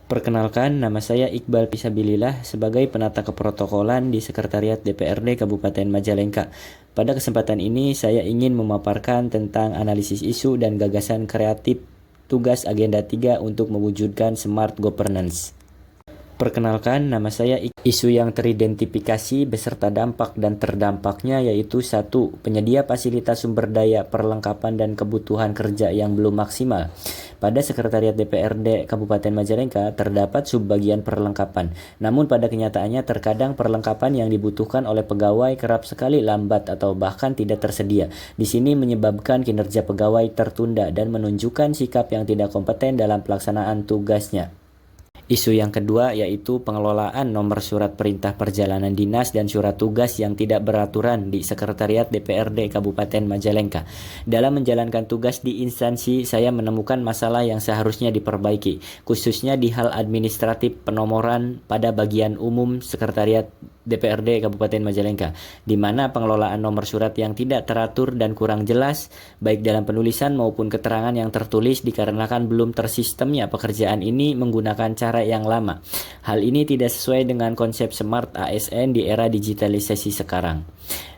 Perkenalkan, nama saya Iqbal Pisabilillah sebagai penata keprotokolan di Sekretariat DPRD Kabupaten Majalengka. Pada kesempatan ini, saya ingin memaparkan tentang analisis isu dan gagasan kreatif tugas Agenda 3 untuk mewujudkan Smart Governance. Perkenalkan, nama saya Isu yang teridentifikasi beserta dampak dan terdampaknya yaitu 1. Penyedia fasilitas sumber daya, perlengkapan dan kebutuhan kerja yang belum maksimal. Pada Sekretariat DPRD Kabupaten Majalengka terdapat subbagian perlengkapan. Namun pada kenyataannya terkadang perlengkapan yang dibutuhkan oleh pegawai kerap sekali lambat atau bahkan tidak tersedia. Di sini menyebabkan kinerja pegawai tertunda dan menunjukkan sikap yang tidak kompeten dalam pelaksanaan tugasnya. Isu yang kedua yaitu pengelolaan nomor surat perintah perjalanan dinas dan surat tugas yang tidak beraturan di Sekretariat DPRD Kabupaten Majalengka. Dalam menjalankan tugas di instansi, saya menemukan masalah yang seharusnya diperbaiki, khususnya di hal administratif penomoran pada bagian umum Sekretariat DPRD Kabupaten Majalengka, di mana pengelolaan nomor surat yang tidak teratur dan kurang jelas, baik dalam penulisan maupun keterangan yang tertulis dikarenakan belum tersistemnya pekerjaan ini menggunakan cara yang lama. Hal ini tidak sesuai dengan konsep Smart ASN di era digitalisasi sekarang.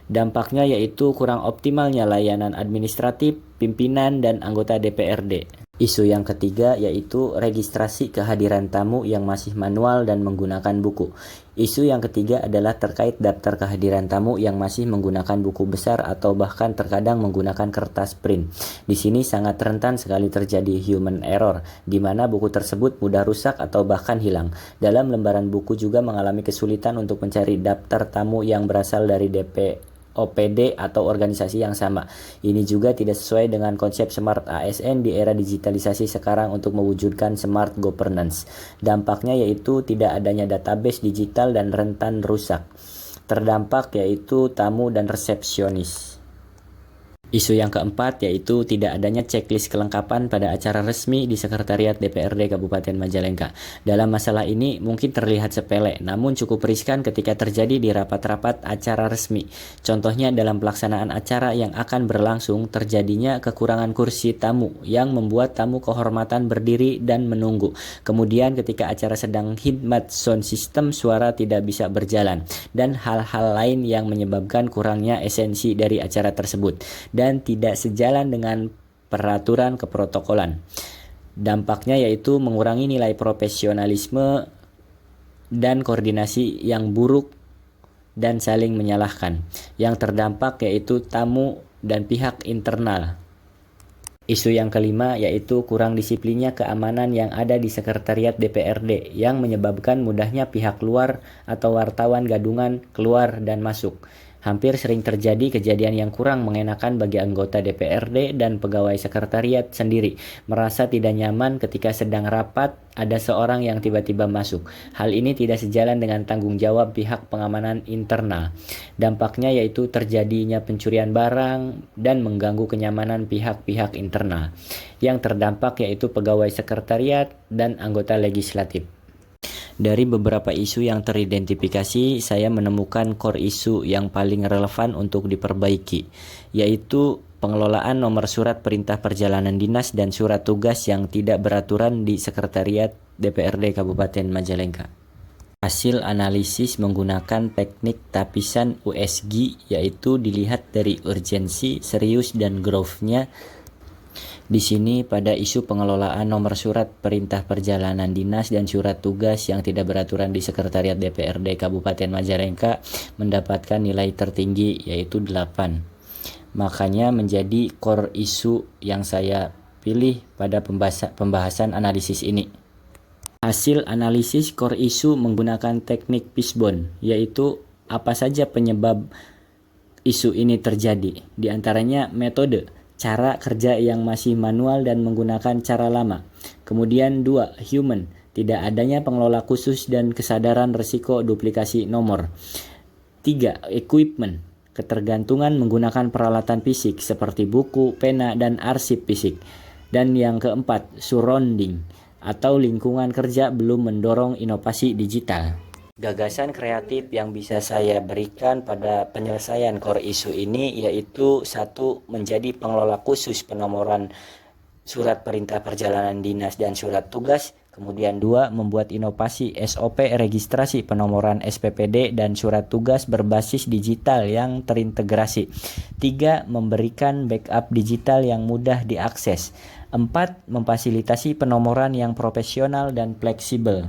Dampaknya yaitu kurang optimalnya layanan administratif, pimpinan, dan anggota DPRD. Isu yang ketiga yaitu registrasi kehadiran tamu yang masih manual dan menggunakan buku. Isu yang ketiga adalah terkait daftar kehadiran tamu yang masih menggunakan buku besar atau bahkan terkadang menggunakan kertas print. Di sini sangat rentan sekali terjadi human error, di mana buku tersebut mudah rusak atau bahkan hilang. Dalam lembaran buku juga mengalami kesulitan untuk mencari daftar tamu yang berasal dari OPD atau organisasi yang sama. Ini juga tidak sesuai dengan konsep Smart ASN di era digitalisasi sekarang untuk mewujudkan Smart Governance. Dampaknya yaitu tidak adanya database digital dan rentan rusak. Terdampak yaitu tamu dan resepsionis. Isu yang keempat yaitu tidak adanya checklist kelengkapan pada acara resmi di Sekretariat DPRD Kabupaten Majalengka. Dalam masalah ini mungkin terlihat sepele, namun cukup riskan ketika terjadi di rapat-rapat acara resmi. Contohnya dalam pelaksanaan acara yang akan berlangsung terjadinya kekurangan kursi tamu yang membuat tamu kehormatan berdiri dan menunggu. Kemudian ketika acara sedang khidmat sound system suara tidak bisa berjalan dan hal-hal lain yang menyebabkan kurangnya esensi dari acara tersebut dan tidak sejalan dengan peraturan keprotokolan. Dampaknya yaitu mengurangi nilai profesionalisme dan koordinasi yang buruk dan saling menyalahkan. Yang terdampak yaitu tamu dan pihak internal. Isu yang kelima yaitu kurang disiplinnya keamanan yang ada di Sekretariat DPRD yang menyebabkan mudahnya pihak luar atau wartawan gadungan keluar dan masuk. Hampir sering terjadi kejadian yang kurang mengenakan bagi anggota DPRD dan pegawai sekretariat sendiri, merasa tidak nyaman ketika sedang rapat ada seorang yang tiba-tiba masuk. Hal ini tidak sejalan dengan tanggung jawab pihak pengamanan internal. Dampaknya yaitu terjadinya pencurian barang dan mengganggu kenyamanan pihak-pihak internal. Yang terdampak yaitu pegawai sekretariat dan anggota legislatif. Dari beberapa isu yang teridentifikasi, saya menemukan core isu yang paling relevan untuk diperbaiki, yaitu pengelolaan nomor surat perintah perjalanan dinas dan surat tugas yang tidak beraturan di Sekretariat DPRD Kabupaten Majalengka. Hasil analisis menggunakan teknik tapisan USG, yaitu dilihat dari urgensi, serius, dan growth-nya. Di sini pada isu pengelolaan nomor surat perintah perjalanan dinas dan surat tugas yang tidak beraturan di Sekretariat DPRD Kabupaten Majalengka mendapatkan nilai tertinggi yaitu 8. Makanya menjadi core isu yang saya pilih pada pembahasan analisis ini. Hasil analisis core isu menggunakan teknik fishbone, yaitu apa saja penyebab isu ini terjadi. Di antaranya metode, cara kerja yang masih manual dan menggunakan cara lama. Kemudian 2, human, tidak adanya pengelola khusus dan kesadaran risiko duplikasi nomor. 3, equipment, ketergantungan menggunakan peralatan fisik seperti buku, pena, dan arsip fisik. Dan yang keempat, surrounding, atau lingkungan kerja belum mendorong inovasi digital. Gagasan kreatif yang bisa saya berikan pada penyelesaian core isu ini yaitu 1. Menjadi pengelola khusus penomoran surat perintah perjalanan dinas dan surat tugas Kemudian 2, membuat inovasi SOP registrasi penomoran SPPD dan surat tugas berbasis digital yang terintegrasi. 3, memberikan backup digital yang mudah diakses. 4, memfasilitasi penomoran yang profesional dan fleksibel.